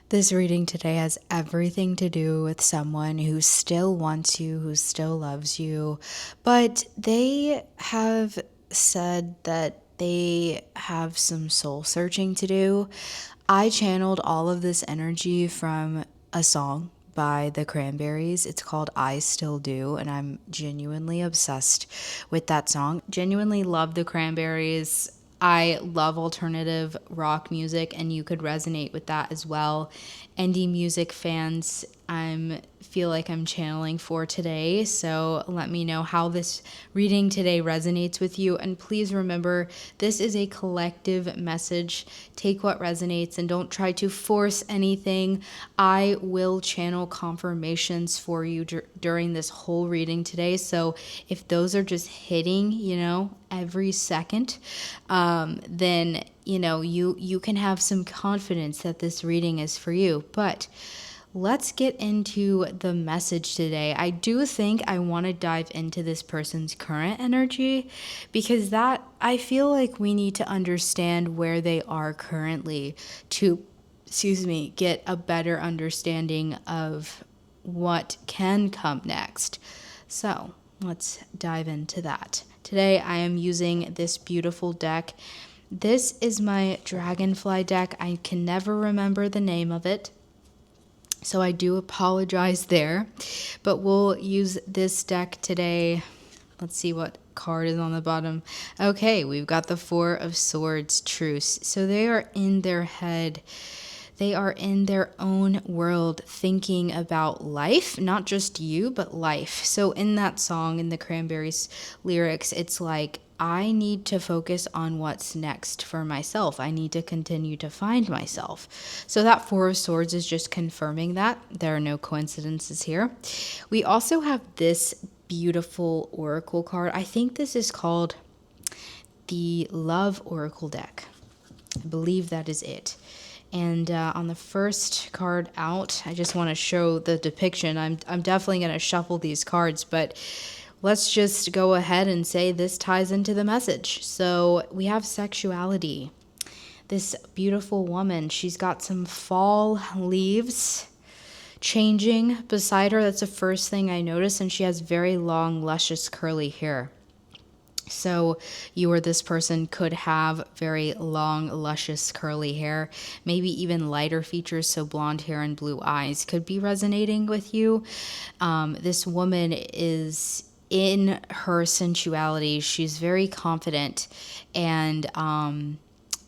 This reading today has everything to do with someone who still wants you, who still loves you, but they have said that they have some soul searching to do. I channeled all of this energy from a song by the Cranberries. It's called I Still Do, and I'm genuinely obsessed with that song. Genuinely love the Cranberries. I love alternative rock music, and you could resonate with that as well. Indie music fans, I feel like I'm channeling for today. So let me know how this reading today resonates with you. And please remember, this is a collective message. Take what resonates and don't try to force anything. I will channel confirmations for you during this whole reading today. So if those are just hitting, every second, then you can have some confidence that this reading is for you. But let's get into the message today. I do think I want to dive into this person's current energy because that I feel like we need to understand where they are currently to get a better understanding of what can come next. So, let's dive into that. Today I am using this beautiful deck. This is my Dragonfly deck. I can never remember the name of it, so I do apologize there. But we'll use this deck today. Let's see what card is on the bottom. Okay, we've got the Four of Swords, Truce. So they are in their head. They are in their own world thinking about life, not just you, but life. So in that song, in the Cranberries lyrics, it's like, I need to focus on what's next for myself. I need to continue to find myself. So that Four of Swords is just confirming that. There are no coincidences here. We also have this beautiful oracle card. I think this is called the Love Oracle deck. I believe that is it. And on the first card out, I just want to show the depiction. I'm definitely going to shuffle these cards, but let's just go ahead and say this ties into the message. So we have sexuality. This beautiful woman, she's got some fall leaves changing beside her. That's the first thing I noticed. And she has very long, luscious, curly hair. So you or this person could have very long, luscious, curly hair, maybe even lighter features, so blonde hair and blue eyes could be resonating with you. This woman is in her sensuality. She's very confident, and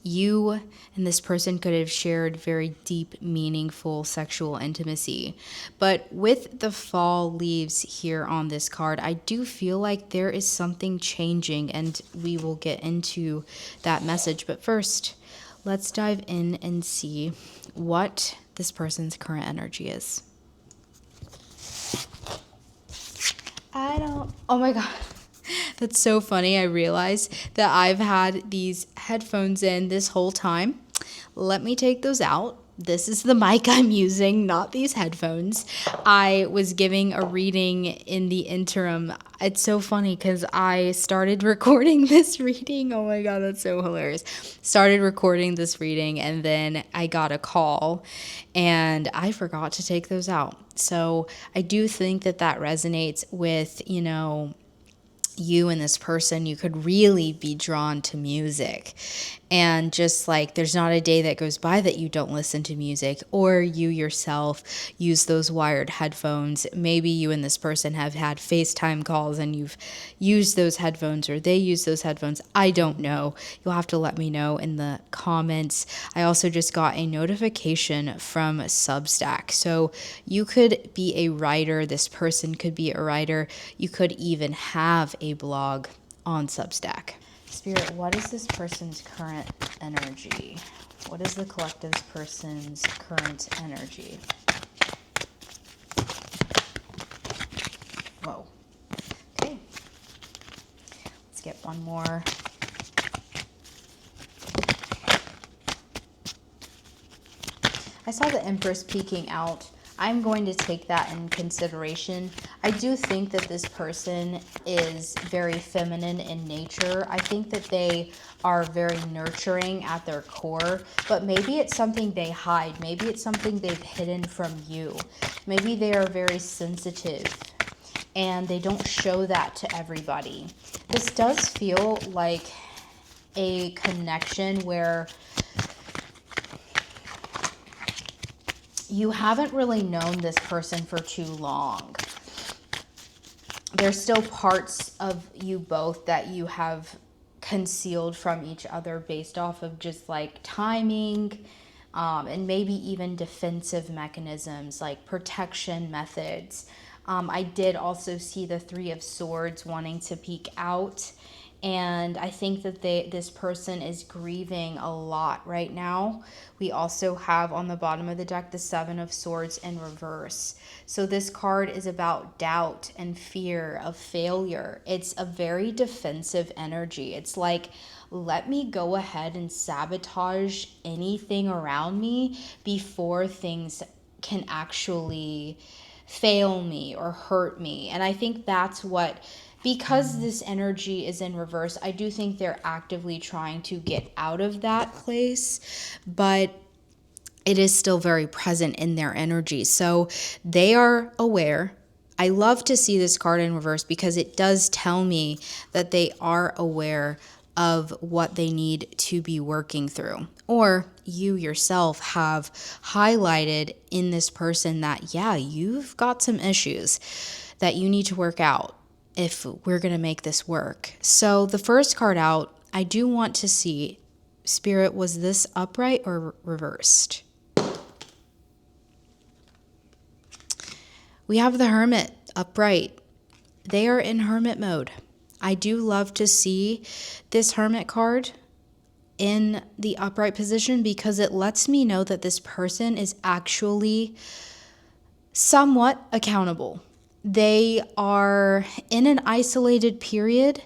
you and this person could have shared very deep, meaningful sexual intimacy. But with the fall leaves here on this card, I do feel like there is something changing, and we will get into that message. But first, let's dive in and see what this person's current energy is. Oh my God. That's so funny. I realize that I've had these headphones in this whole time. Let me take those out. This is the mic I'm using, not these headphones. I was giving a reading in the interim. It's so funny because I started recording this reading. Oh my God, that's so hilarious. Started recording this reading and then I got a call and I forgot to take those out. So I do think that resonates with, you and this person. You could really be drawn to music, and just like there's not a day that goes by that you don't listen to music, or you yourself use those wired headphones. Maybe you and this person have had FaceTime calls and you've used those headphones, or they use those headphones. I don't know. You'll have to let me know in the comments. I also just got a notification from Substack. So you could be a writer. This person could be a writer. You could even have a blog on Substack. Spirit, what is this person's current energy? What is the collective person's current energy? Whoa. Okay. Let's get one more. I saw the Empress peeking out. I'm going to take that in consideration. I do think that this person is very feminine in nature. I think that they are very nurturing at their core, but maybe it's something they hide. Maybe it's something they've hidden from you. Maybe they are very sensitive and they don't show that to everybody. This does feel like a connection where you haven't really known this person for too long. There's still parts of you both that you have concealed from each other based off of just like timing, and maybe even defensive mechanisms like protection methods. I did also see the Three of Swords wanting to peek out. And I think that this person is grieving a lot right now. We also have on the bottom of the deck the Seven of Swords in reverse. So this card is about doubt and fear of failure. It's a very defensive energy. It's like, let me go ahead and sabotage anything around me before things can actually fail me or hurt me. And I think that's what, because this energy is in reverse, I do think they're actively trying to get out of that place, but it is still very present in their energy. So they are aware. I love to see this card in reverse because it does tell me that they are aware of what they need to be working through. Or you yourself have highlighted in this person that, yeah, you've got some issues that you need to work out if we're going to make this work. So the first card out, I do want to see, Spirit, was this upright or reversed? We have the Hermit upright. They are in Hermit mode. I do love to see this Hermit card in the upright position because it lets me know that this person is actually somewhat accountable. They are in an isolated period,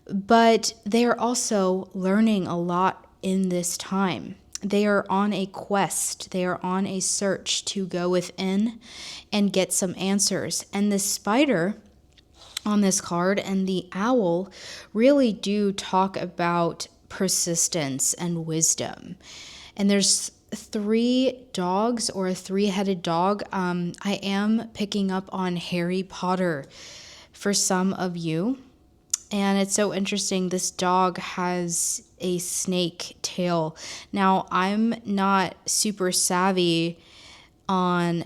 but they are also learning a lot in this time. They are on a quest. They are on a search to go within and get some answers. And the spider on this card and the owl really do talk about persistence and wisdom. And there's three dogs, or a three-headed dog. I am picking up on Harry Potter for some of you. And it's so interesting. This dog has a snake tail. Now, I'm not super savvy on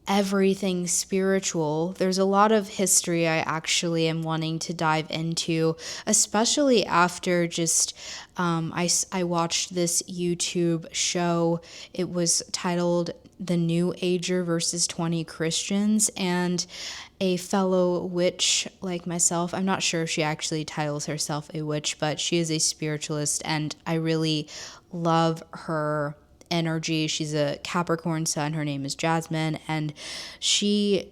everything spiritual. There's a lot of history I actually am wanting to dive into, especially after just I watched this YouTube show. It was titled The New Ager versus 20 Christians, and a fellow witch like myself, I'm not sure if she actually titles herself a witch, but she is a spiritualist, and I really love her energy. She's a Capricorn sun. Her name is Jasmine, and she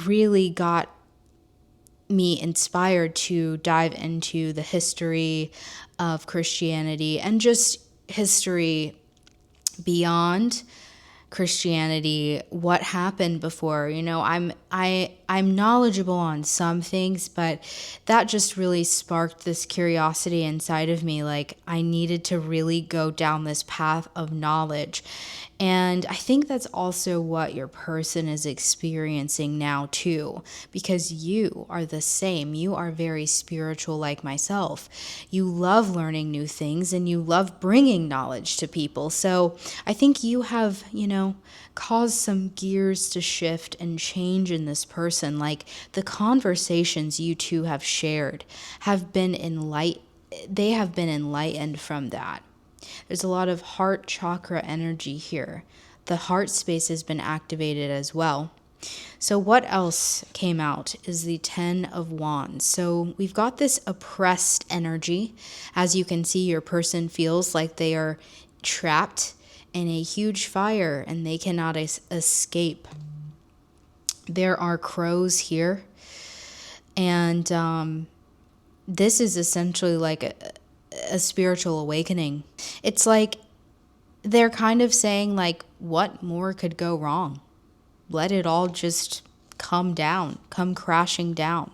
really got me inspired to dive into the history of Christianity and just history beyond Christianity, what happened before. I'm knowledgeable on some things, but that just really sparked this curiosity inside of me. Like, I needed to really go down this path of knowledge. And I think that's also what your person is experiencing now too, because you are the same. You are very spiritual like myself. You love learning new things and you love bringing knowledge to people. So I think you have, caused some gears to shift and change in this person. Like, the conversations you two have shared have been they have been enlightened from that. There's a lot of heart chakra energy here. The heart space has been activated as well. So what else came out is the Ten of Wands. So we've got this oppressed energy. As you can see, your person feels like they are trapped in a huge fire and they cannot escape. There are crows here. And this is essentially like a spiritual awakening. It's like they're kind of saying, like, what more could go wrong? let it all just come down, come crashing down.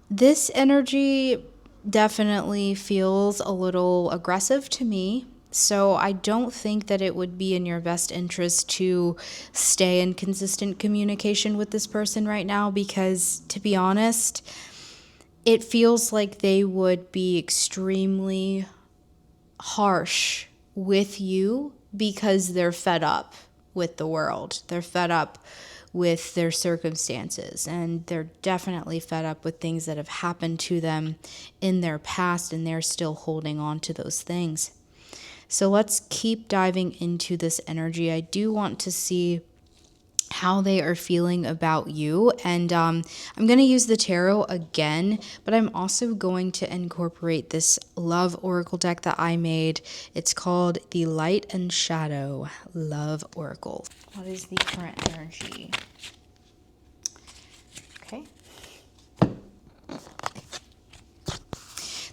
This energy definitely feels a little aggressive to me. So I don't think that it would be in your best interest to stay in consistent communication with this person right now, because to be honest, it feels like they would be extremely harsh with you because they're fed up with the world. They're fed up with their circumstances, and they're definitely fed up with things that have happened to them in their past, and they're still holding on to those things. So let's keep diving into this energy. I do want to see how they are feeling about you. And I'm going to use the tarot again, but I'm also going to incorporate this love oracle deck that I made. It's called the Light and Shadow Love Oracle. What is the current energy? Okay.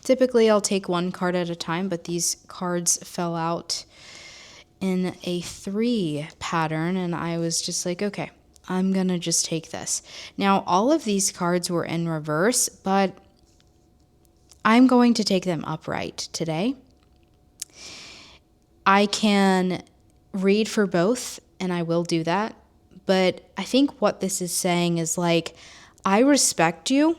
Typically, I'll take one card at a time, but these cards fell out in a 3 pattern, and I was just like, okay, I'm gonna just take this. Now, all of these cards were in reverse, but I'm going to take them upright today. I can read for both, and I will do that, but I think what this is saying is like, I respect you.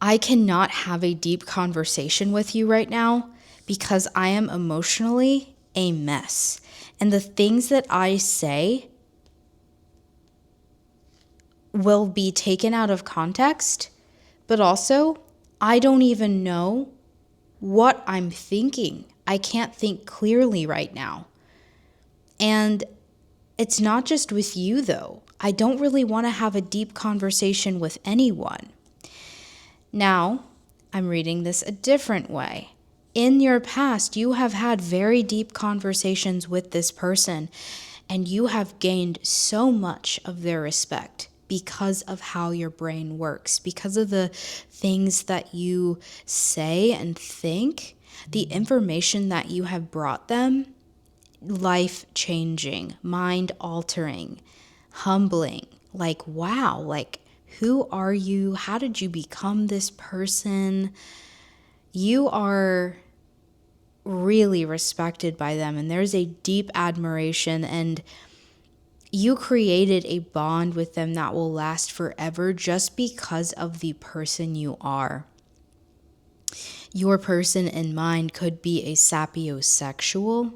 I cannot have a deep conversation with you right now because I am emotionally a mess. And the things that I say will be taken out of context, but also I don't even know what I'm thinking. I can't think clearly right now. And it's not just with you though. I don't really want to have a deep conversation with anyone. Now, I'm reading this a different way. In your past, you have had very deep conversations with this person, and you have gained so much of their respect because of how your brain works, because of the things that you say and think, the information that you have brought them, life-changing, mind-altering, humbling, like, wow, like, who are you? How did you become this person? You are really respected by them, and there's a deep admiration, and you created a bond with them that will last forever just because of the person you are. Your person in mind could be a sapiosexual.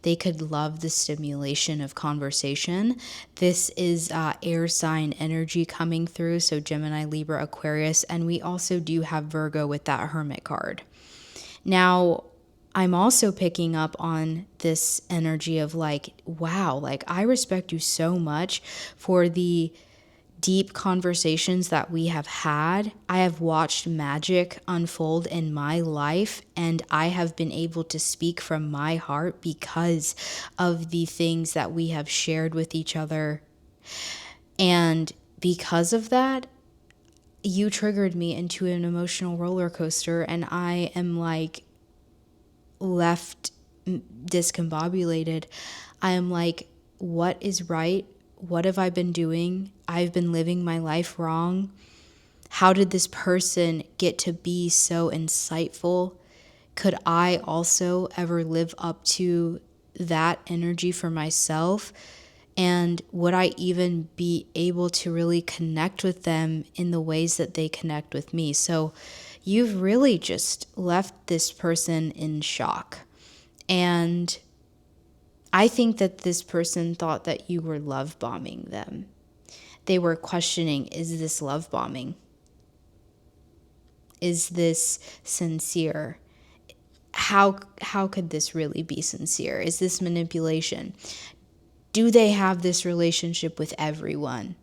They could love the stimulation of conversation. This is air sign energy coming through, so Gemini, Libra, Aquarius, and we also do have Virgo with that Hermit card. Now, I'm also picking up on this energy of like, wow, like I respect you so much for the deep conversations that we have had. I have watched magic unfold in my life, and I have been able to speak from my heart because of the things that we have shared with each other. And because of that, you triggered me into an emotional roller coaster, and I am like left discombobulated. I am like, what is right? What have I been doing? I've been living my life wrong. How did this person get to be so insightful? Could I also ever live up to that energy for myself? And would I even be able to really connect with them in the ways that they connect with me? So you've really just left this person in shock. And I think that this person thought that you were love bombing them. They were questioning, is this love bombing? Is this sincere? How could this really be sincere? Is this manipulation? Do they have this relationship with everyone?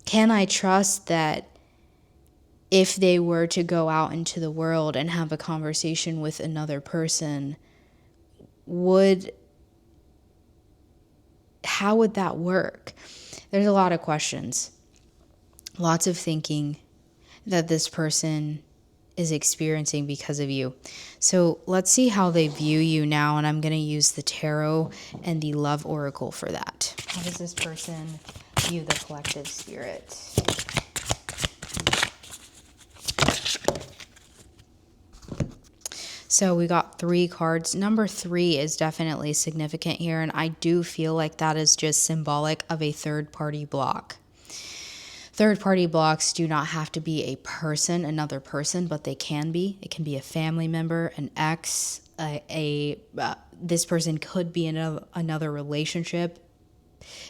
Can I trust that if they were to go out into the world and have a conversation with another person, how would that work? There's a lot of questions, lots of thinking that this person is experiencing because of you. So let's see how they view you now, and I'm going to use the tarot and the love oracle for that. How does this person view the collective spirit? So we got 3 cards. Number 3 is definitely significant here, and I do feel like that is just symbolic of a third-party block. Third-party blocks do not have to be a person, another person, but they can be. It can be a family member, an ex, this person could be in another relationship.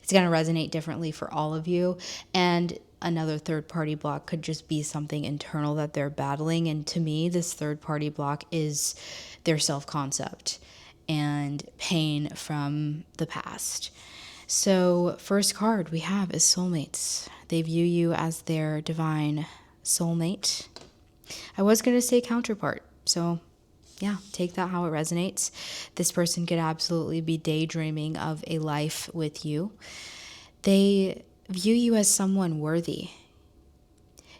It's going to resonate differently for all of you. And another third party block could just be something internal that they're battling. And to me, this third party block is their self concept and pain from the past. So, first card we have is soulmates. They view you as their divine soulmate. I was going to say counterpart. So, yeah, take that how it resonates. This person could absolutely be daydreaming of a life with you. They view you as someone worthy.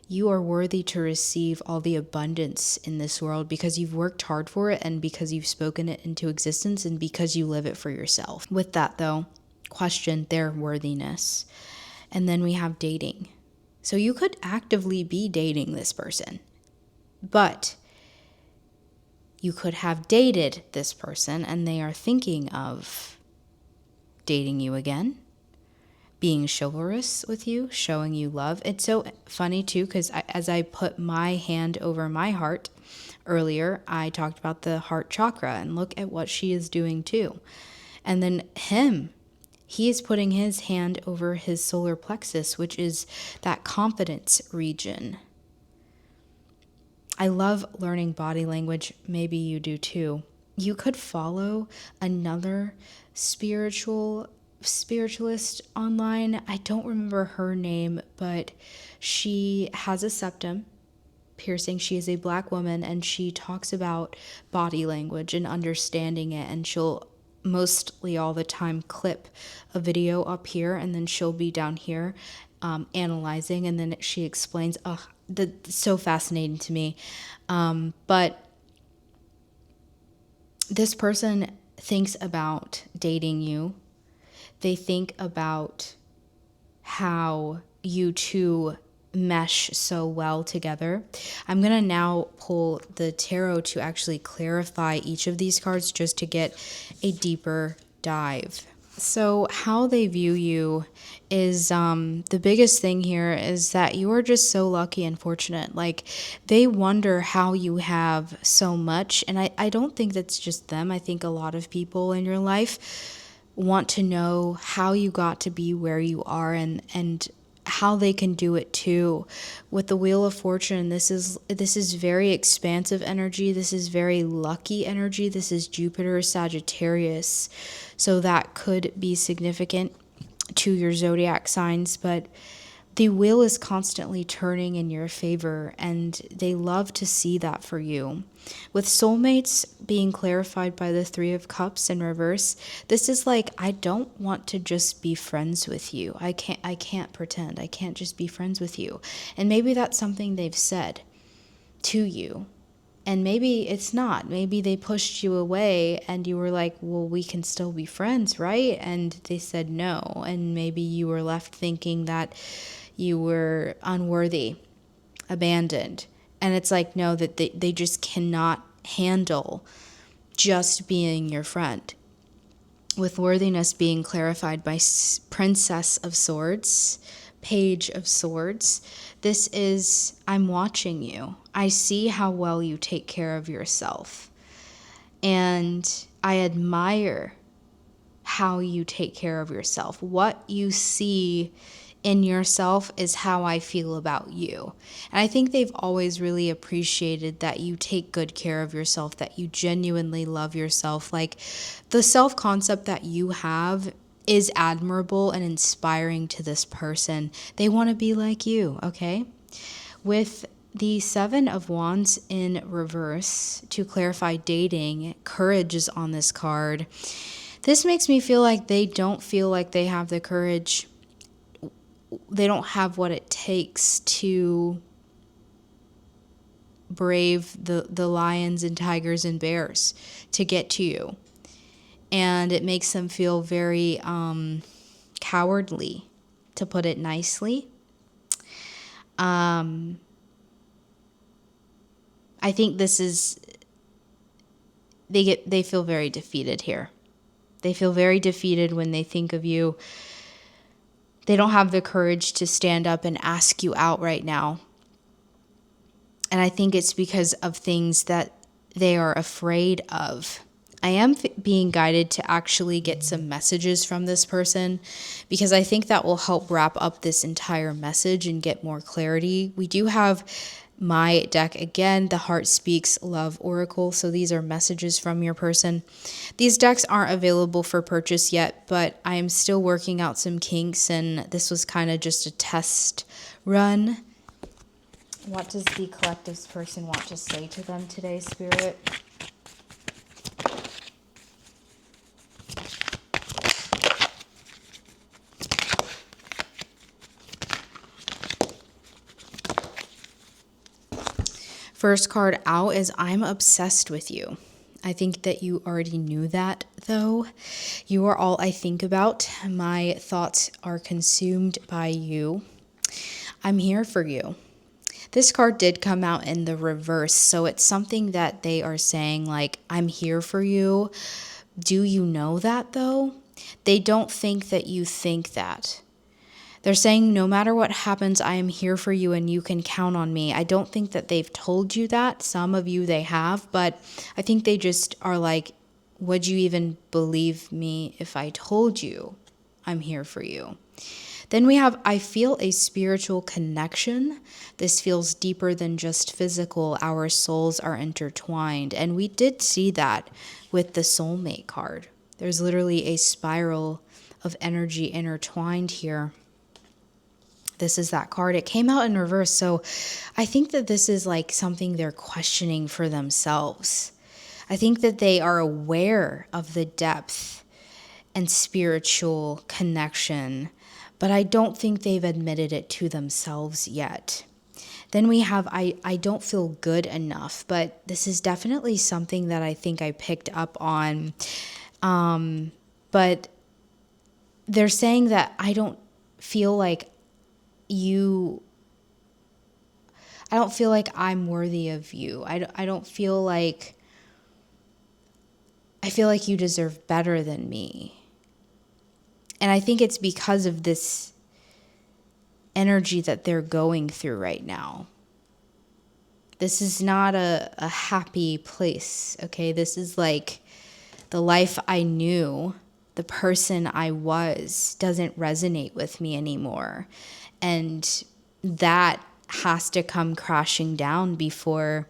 You are worthy to receive all the abundance in this world because you've worked hard for it and because you've spoken it into existence and because you live it for yourself. With that, though, question their worthiness. And then we have dating. So you could actively be dating this person, but you could have dated this person and they are thinking of dating you again, being chivalrous with you, showing you love. It's so funny too, because as I put my hand over my heart earlier, I talked about the heart chakra and look at what she is doing too. And then he is putting his hand over his solar plexus, which is that confidence region. I love learning body language. Maybe you do too. You could follow another spiritualist online. I don't remember her name, but she has a septum piercing. She is a Black woman and she talks about body language and understanding it, and she'll mostly all the time clip a video up here and then she'll be down here analyzing, and then she explains. That's so fascinating to me. But this person thinks about dating you. They think about how you two mesh so well together. I'm going to now pull the tarot to actually clarify each of these cards just to get a deeper dive. So how they view you is the biggest thing here is that you are just so lucky and fortunate. Like, they wonder how you have so much. And I don't think that's just them. I think a lot of people in your life want to know how you got to be where you are and how they can do it too. With the Wheel of Fortune, this is very expansive energy. This is very lucky energy. This is Jupiter, Sagittarius. So that could be significant to your zodiac signs, but the wheel is constantly turning in your favor, and they love to see that for you. With soulmates being clarified by the 3 of Cups in reverse, this is like, I don't want to just be friends with you. I can't pretend. I can't just be friends with you. And maybe that's something they've said to you. And maybe it's not. Maybe they pushed you away and you were like, well, we can still be friends, right? And they said no. And maybe you were left thinking that you were unworthy, abandoned. And it's like, no, that they just cannot handle just being your friend. With worthiness being clarified by Princess of Swords, Page of Swords, this is, I'm watching you. I see how well you take care of yourself. And I admire how you take care of yourself. What you see in yourself is how I feel about you. And I think they've always really appreciated that you take good care of yourself, that you genuinely love yourself. Like, the self-concept that you have is admirable and inspiring to this person. They want to be like you, okay? With the 7 of Wands in reverse, to clarify dating, courage is on this card. This makes me feel like they don't feel like they have the courage. They don't have what it takes to brave the lions and tigers and bears to get to you. And it makes them feel very cowardly, to put it nicely. I think this is, they feel very defeated here. They feel very defeated when they think of you. They don't have the courage to stand up and ask you out right now. And I think it's because of things that they are afraid of. I am being guided to actually get some messages from this person, because I think that will help wrap up this entire message and get more clarity. We do have my deck again, the Heart Speaks Love Oracle. So these are messages from your person. These decks aren't available for purchase yet, but I am still working out some kinks, and this was kind of just a test run. What does the collective's person want to say to them today, Spirit? First card out is I'm obsessed with you. I think that you already knew that, though. You are all I think about. My thoughts are consumed by you. I'm here for you. This card did come out in the reverse, so it's something that they are saying, like, I'm here for you. Do you know that, though? They don't think that you think that. They're saying, no matter what happens, I am here for you and you can count on me. I don't think that they've told you that. Some of you they have, but I think they just are like, would you even believe me if I told you I'm here for you? Then we have, I feel a spiritual connection. This feels deeper than just physical. Our souls are intertwined. And we did see that with the soulmate card. There's literally a spiral of energy intertwined here. This is that card. It came out in reverse. So I think that this is like something they're questioning for themselves. I think that they are aware of the depth and spiritual connection, but I don't think they've admitted it to themselves yet. Then we have, I don't feel good enough, but this is definitely something that I think I picked up on. But they're saying that I don't feel like I don't feel like I'm worthy of you. I don't feel like, I feel like you deserve better than me. And I think it's because of this energy that they're going through right now. This is not a happy place, okay? This is like the life I knew, the person I was, doesn't resonate with me anymore. And that has to come crashing down before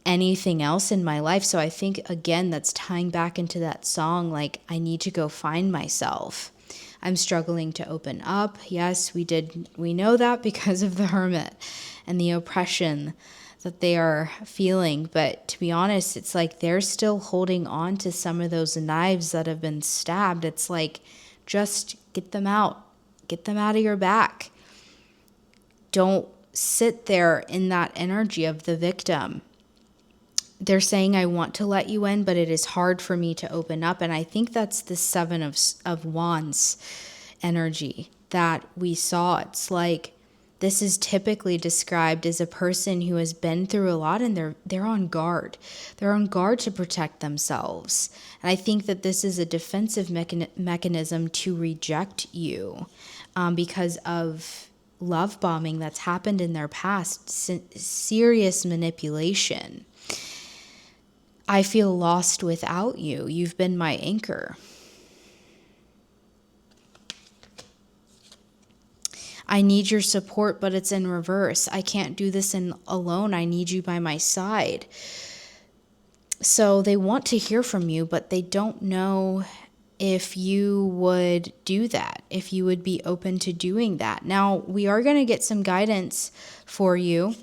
anything else in my life. So I think, again, that's tying back into that song, like, I need to go find myself. I'm struggling to open up. Yes, we know that because of the Hermit and the oppression that they are feeling. But to be honest, it's like they're still holding on to some of those knives that have been stabbed. It's like, just get them out. Get them out of your back. Don't sit there in that energy of the victim. They're saying, I want to let you in, but it is hard for me to open up. And I think that's the Seven of Wands energy that we saw. It's like, this is typically described as a person who has been through a lot, and they're on guard. They're on guard to protect themselves. And I think that this is a defensive mechanism to reject you because of love bombing that's happened in their past, serious manipulation. I feel lost without you. You've been my anchor. I need your support, but it's in reverse. I can't do this alone. I need you by my side. So they want to hear from you, but they don't know if you would do that, if you would be open to doing that. Now, we are going to get some guidance for you,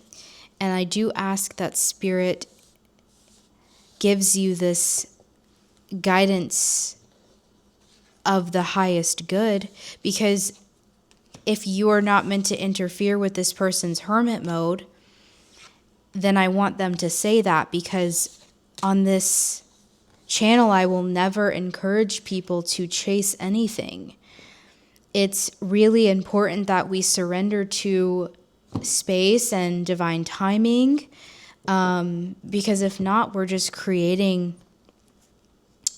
and I do ask that Spirit gives you this guidance of the highest good, because if you are not meant to interfere with this person's hermit mode, then I want them to say that, because on this channel, I will never encourage people to chase anything. It's really important that we surrender to space and divine timing, because if not, we're just creating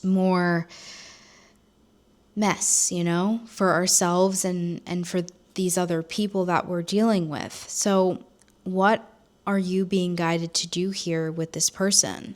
more mess, for ourselves and for these other people that we're dealing with. So what are you being guided to do here with this person?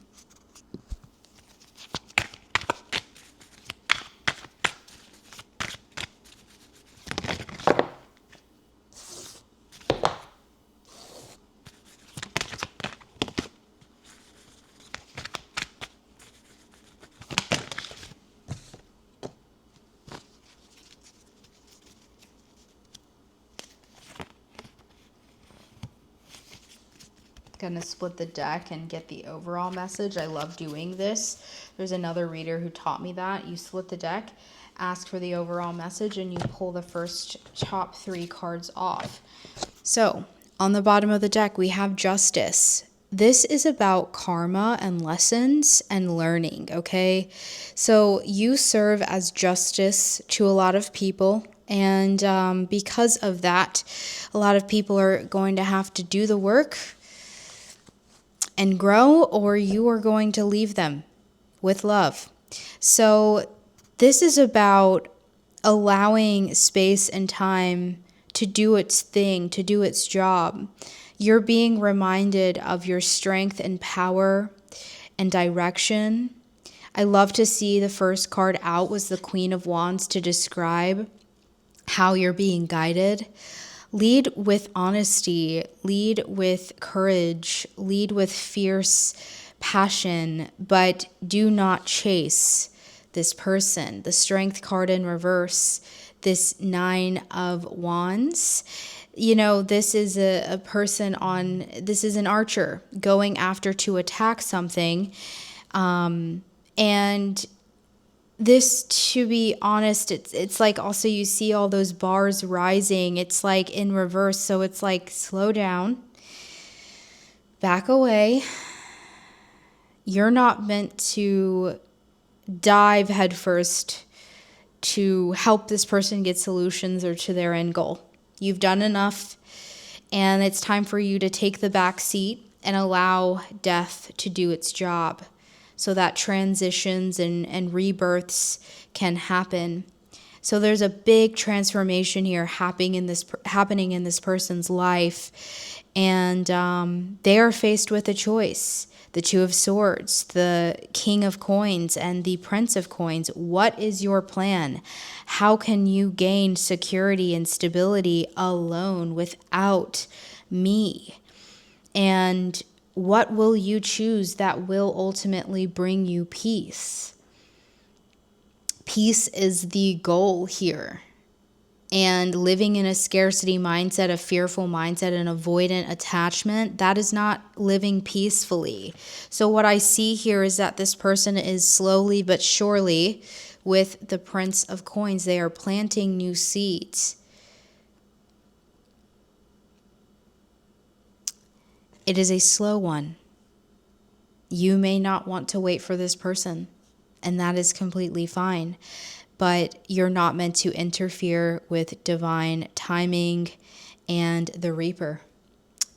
Gonna split the deck and get the overall message. I love doing this. There's another reader who taught me that. You split the deck, ask for the overall message, and you pull the first top 3 cards off. So on the bottom of the deck, we have Justice. This is about karma and lessons and learning, okay? So you serve as justice to a lot of people. And because of that, a lot of people are going to have to do the work and grow, or you are going to leave them with love. So this is about allowing space and time to do its thing, to do its job. You're being reminded of your strength and power and direction. I love to see the first card out was the Queen of Wands to describe how you're being guided. Lead with honesty, lead with courage, lead with fierce passion, but do not chase this person. The Strength card in reverse, this 9 of Wands. This is a person this is an archer going after to attack something. And this, to be honest, it's like also you see all those bars rising. It's like in reverse. So it's like slow down, back away. You're not meant to dive headfirst to help this person get solutions or to their end goal. You've done enough, and it's time for you to take the back seat and allow death to do its job, so that transitions and rebirths can happen. So there's a big transformation here happening in this person's life, and they are faced with a choice. The 2 of Swords, the King of Coins, and the Prince of Coins. What is your plan? How can you gain security and stability alone without me? And what will you choose that will ultimately bring you peace? Peace is the goal here. And living in a scarcity mindset, a fearful mindset, an avoidant attachment, that is not living peacefully. So what I see here is that this person is slowly but surely, with the Prince of Coins, they are planting new seeds. It is a slow one. You may not want to wait for this person, and that is completely fine. But you're not meant to interfere with divine timing and the Reaper.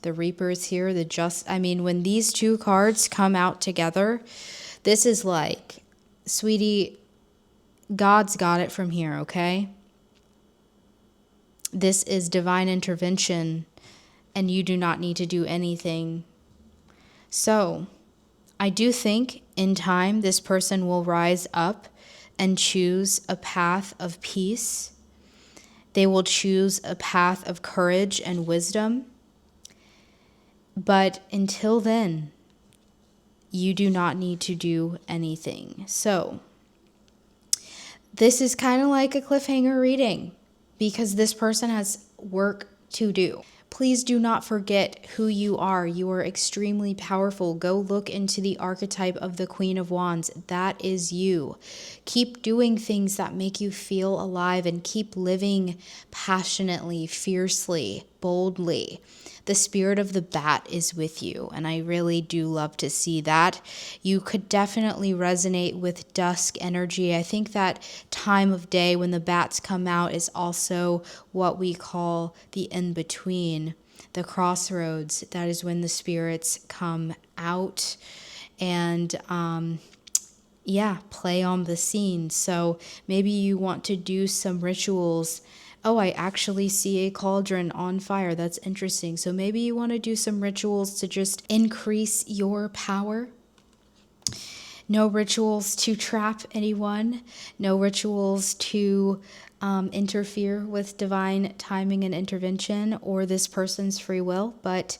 The Reaper is here. When these 2 cards come out together, this is like, sweetie, God's got it from here, okay? This is divine intervention, and you do not need to do anything. So, I do think in time this person will rise up and choose a path of peace. They will choose a path of courage and wisdom. But until then, you do not need to do anything. So, this is kind of like a cliffhanger reading, because this person has work to do. Please do not forget who you are. You are extremely powerful. Go look into the archetype of the Queen of Wands. That is you. Keep doing things that make you feel alive, and keep living passionately, fiercely. boldly. The spirit of the bat is with you, and I really do love to see that. You could definitely resonate with dusk energy. I think that time of day when the bats come out is also what we call the in-between, the crossroads. That is when the spirits come out and play on the scene. So maybe you want to do some rituals. Oh, I actually see a cauldron on fire. That's interesting. So maybe you want to do some rituals to just increase your power. No rituals to trap anyone. No rituals to interfere with divine timing and intervention or this person's free will. But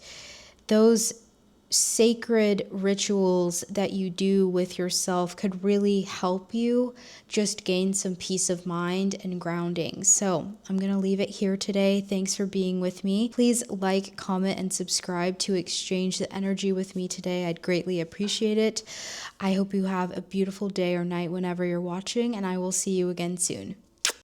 those sacred rituals that you do with yourself could really help you just gain some peace of mind and grounding. So I'm going to leave it here today. Thanks for being with me. Please like, comment, and subscribe to exchange the energy with me today. I'd greatly appreciate it. I hope you have a beautiful day or night whenever you're watching, and I will see you again soon.